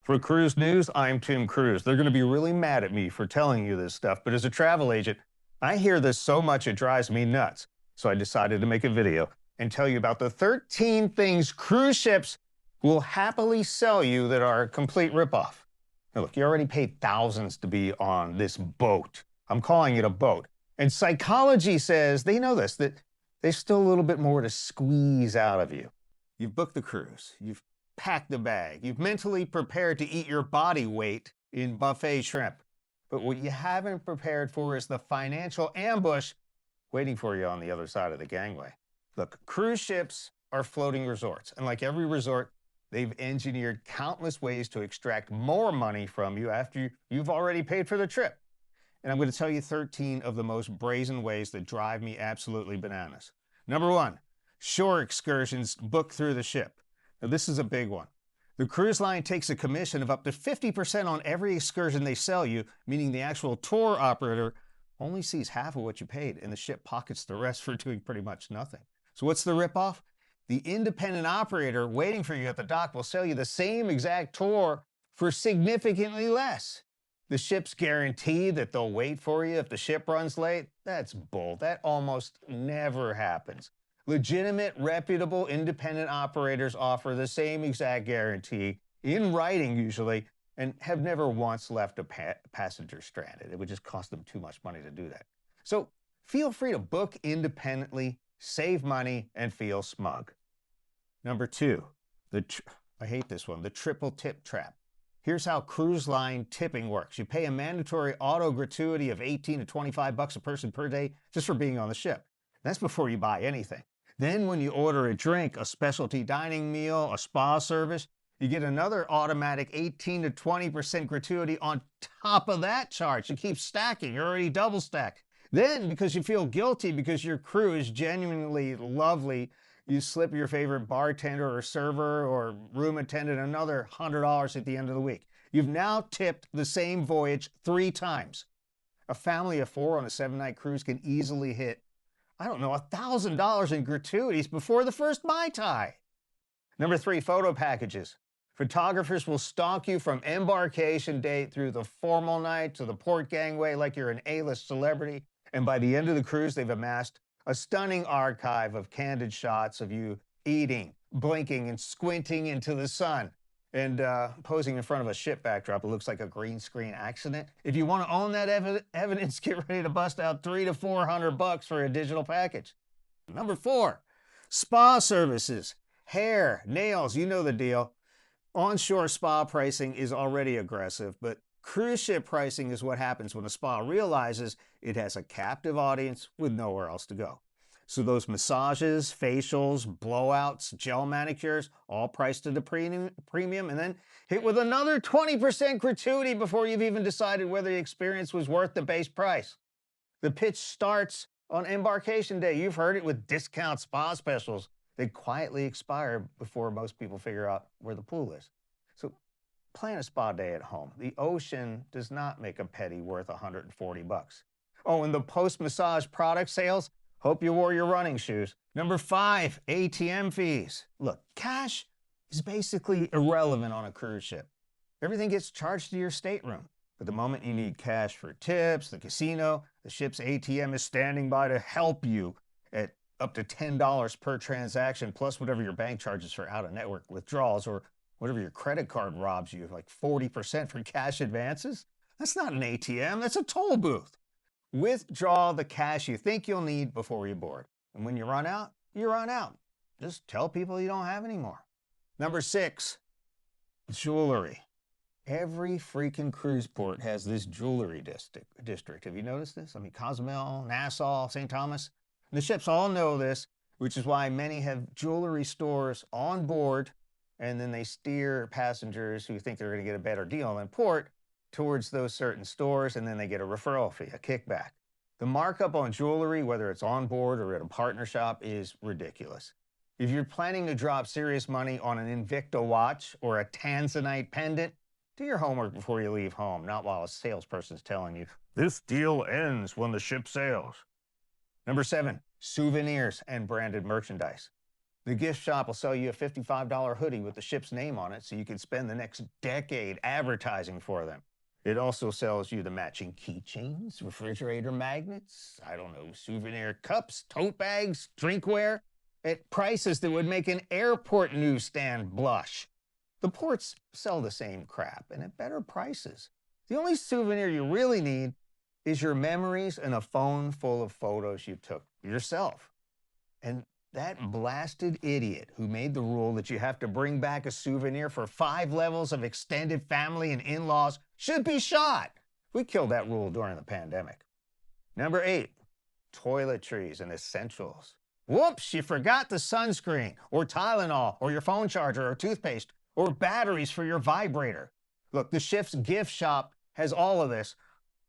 For Cruise News, I'm Tim Cruise. They're going to be really mad at me for telling you this stuff, but as a travel agent, I hear this so much it drives me nuts. So I decided to make a video and tell you about the 13 things cruise ships will happily sell you that are a complete ripoff. Now look, you already paid thousands to be on this boat. I'm calling it a boat. And psychology says, they know this, that there's still a little bit more to squeeze out of you. You've booked the cruise. You've packed the bag. You've mentally prepared to eat your body weight in buffet shrimp. But what you haven't prepared for is the financial ambush waiting for you on the other side of the gangway. Look, cruise ships are floating resorts, and like every resort, they've engineered countless ways to extract more money from you after you've already paid for the trip. And I'm going to tell you 13 of the most brazen ways that drive me absolutely bananas. Number one, shore excursions booked through the ship. Now, this is a big one. The cruise line takes a commission of up to 50% on every excursion they sell you, meaning the actual tour operator only sees half of what you paid, and the ship pockets the rest for doing pretty much nothing. So what's the ripoff? The independent operator waiting for you at the dock will sell you the same exact tour for significantly less. The ship's guarantee that they'll wait for you if the ship runs late? That's bull. That almost never happens. Legitimate, reputable, independent operators offer the same exact guarantee, in writing usually, and have never once left a passenger stranded. It would just cost them too much money to do that. So feel free to book independently, save money, and feel smug. Number two, I hate this one, the triple tip trap. Here's how cruise line tipping works. You pay a mandatory auto gratuity of 18 to 25 bucks a person per day just for being on the ship. That's before you buy anything. Then when you order a drink, a specialty dining meal, a spa service, you get another automatic 18 to 20% gratuity on top of that charge. It keeps stacking. You're already double stacked. Then, because you feel guilty because your crew is genuinely lovely, you slip your favorite bartender or server or room attendant another $100 at the end of the week. You've now tipped the same voyage 3 times. A family of 4 on a 7-night cruise can easily hit, I don't know, $1,000 in gratuities before the first Mai Tai. Number 3, photo packages. Photographers will stalk you from embarkation date through the formal night to the port gangway like you're an A-list celebrity. And by the end of the cruise, they've amassed a stunning archive of candid shots of you eating, blinking, and squinting into the sun, and posing in front of a ship backdrop. It looks like a green screen accident. If you want to own that evidence, get ready to bust out $300 to $400 for a digital package. Number 4, spa services. Hair, nails, you know the deal. Onshore spa pricing is already aggressive, but cruise ship pricing is what happens when a spa realizes it has a captive audience with nowhere else to go. So those massages, facials, blowouts, gel manicures, all priced at a premium, and then hit with another 20% gratuity before you've even decided whether the experience was worth the base price. The pitch starts on embarkation day. You've heard it with discount spa specials. They quietly expire before most people figure out where the pool is. So plan a spa day at home. The ocean does not make a petty worth $140. Oh, and the post-massage product sales? Hope you wore your running shoes. Number 5, ATM fees. Look, cash is basically irrelevant on a cruise ship. Everything gets charged to your stateroom. But the moment you need cash for tips, the casino, the ship's ATM is standing by to help you at up to $10 per transaction, plus whatever your bank charges for out-of-network withdrawals, or whatever your credit card robs you of, like 40% for cash advances. That's not an ATM, that's a toll booth. Withdraw the cash you think you'll need before you board. And when you run out, you run out. Just tell people you don't have any more. Number 6, jewelry. Every freaking cruise port has this jewelry district. Have you noticed this? I mean, Cozumel, Nassau, St. Thomas. The ships all know this, which is why many have jewelry stores on board, and then they steer passengers who think they're going to get a better deal in port towards those certain stores, and then they get a referral fee, a kickback. The markup on jewelry, whether it's on board or at a partner shop, is ridiculous. If you're planning to drop serious money on an Invicta watch or a Tanzanite pendant, do your homework before you leave home, not while a salesperson's telling you, this deal ends when the ship sails. Number 7, souvenirs and branded merchandise. The gift shop will sell you a $55 hoodie with the ship's name on it so you can spend the next decade advertising for them. It also sells you the matching keychains, refrigerator magnets, I don't know, souvenir cups, tote bags, drinkware, at prices that would make an airport newsstand blush. The ports sell the same crap and at better prices. The only souvenir you really need is your memories and a phone full of photos you took yourself. And that blasted idiot who made the rule that you have to bring back a souvenir for 5 levels of extended family and in-laws should be shot. We killed that rule during the pandemic. Number 8, toiletries and essentials. Whoops, you forgot the sunscreen, or Tylenol, or your phone charger, or toothpaste, or batteries for your vibrator. Look, the ship's gift shop has all of this,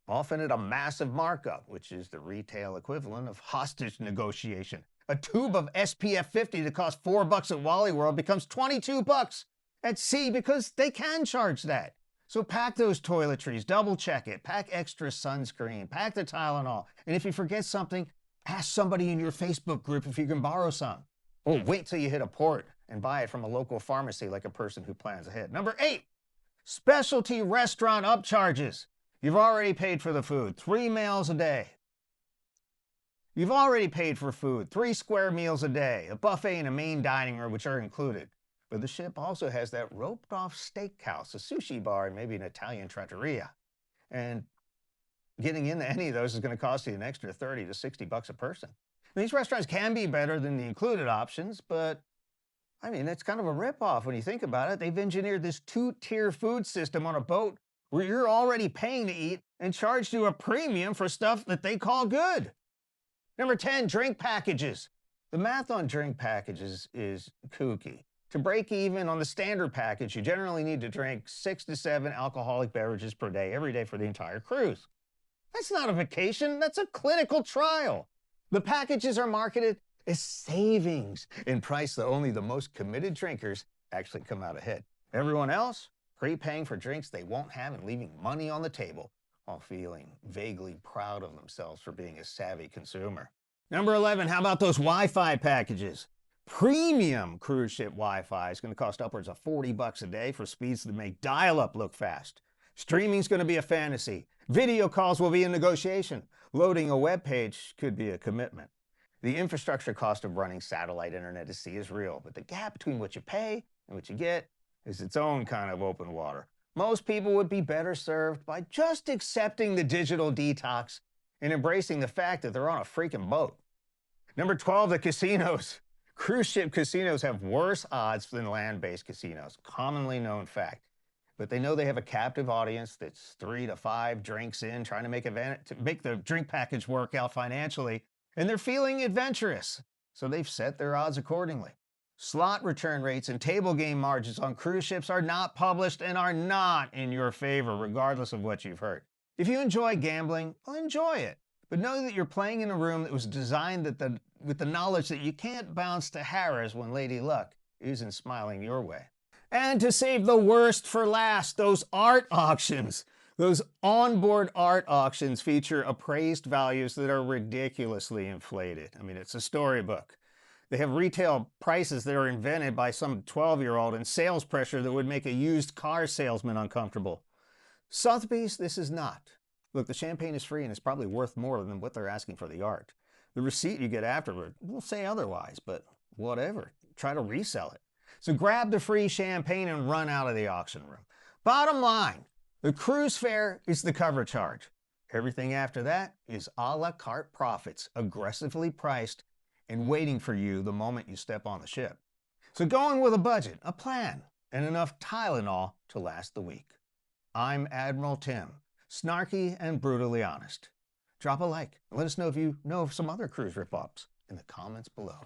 often at a massive markup, which is the retail equivalent of hostage negotiation. A tube of SPF 50 that costs $4 at Wally World becomes $22 at sea because they can charge that. So pack those toiletries, double check it, pack extra sunscreen, pack the Tylenol, and if you forget something, ask somebody in your Facebook group if you can borrow some. Or wait till you hit a port and buy it from a local pharmacy like a person who plans ahead. Number 8, specialty restaurant upcharges. You've already paid for the food, 3 meals a day. You've already paid for food, 3 square meals a day, a buffet and a main dining room, which are included. But the ship also has that roped-off steakhouse, a sushi bar, and maybe an Italian trattoria. And getting into any of those is going to cost you an extra $30 to $60 a person. These restaurants can be better than the included options, but I mean, it's kind of a ripoff when you think about it. They've engineered this 2-tier food system on a boat where you're already paying to eat and charged you a premium for stuff that they call good. Number 10, drink packages. The math on drink packages is kooky. To break even on the standard package, you generally need to drink 6 to 7 alcoholic beverages per day, every day for the entire cruise. That's not a vacation, that's a clinical trial. The packages are marketed as savings in price that only the most committed drinkers actually come out ahead. Everyone else, prepaying for drinks they won't have and leaving money on the table while feeling vaguely proud of themselves for being a savvy consumer. Number 11, how about those Wi-Fi packages? Premium cruise ship Wi-Fi is going to cost upwards of $40 a day for speeds that make dial-up look fast. Streaming's going to be a fantasy. Video calls will be a negotiation. Loading a web page could be a commitment. The infrastructure cost of running satellite internet at sea is real, but the gap between what you pay and what you get is its own kind of open water. Most people would be better served by just accepting the digital detox and embracing the fact that they're on a freaking boat. Number 12, the casinos. Cruise ship casinos have worse odds than land-based casinos, commonly known fact. But they know they have a captive audience that's 3 to 5 drinks in, trying to make the drink package work out financially, and they're feeling adventurous, so they've set their odds accordingly. Slot return rates and table game margins on cruise ships are not published and are not in your favor, regardless of what you've heard. If you enjoy gambling, well, enjoy it. But know that you're playing in a room that was designed with the knowledge that you can't bounce to Harrah's when Lady Luck isn't smiling your way. And to save the worst for last, those art auctions. Those onboard art auctions feature appraised values that are ridiculously inflated. I mean, it's a storybook. They have retail prices that are invented by some 12-year-old and sales pressure that would make a used car salesman uncomfortable. Sotheby's, this is not. Look, the champagne is free and it's probably worth more than what they're asking for the art. The receipt you get afterward will say otherwise, but whatever. Try to resell it. So grab the free champagne and run out of the auction room. Bottom line, the cruise fare is the cover charge. Everything after that is a la carte profits, aggressively priced and waiting for you the moment you step on the ship. So go in with a budget, a plan, and enough Tylenol to last the week. I'm Admiral Tim, snarky and brutally honest. Drop a like and let us know if you know of some other cruise rip-offs in the comments below.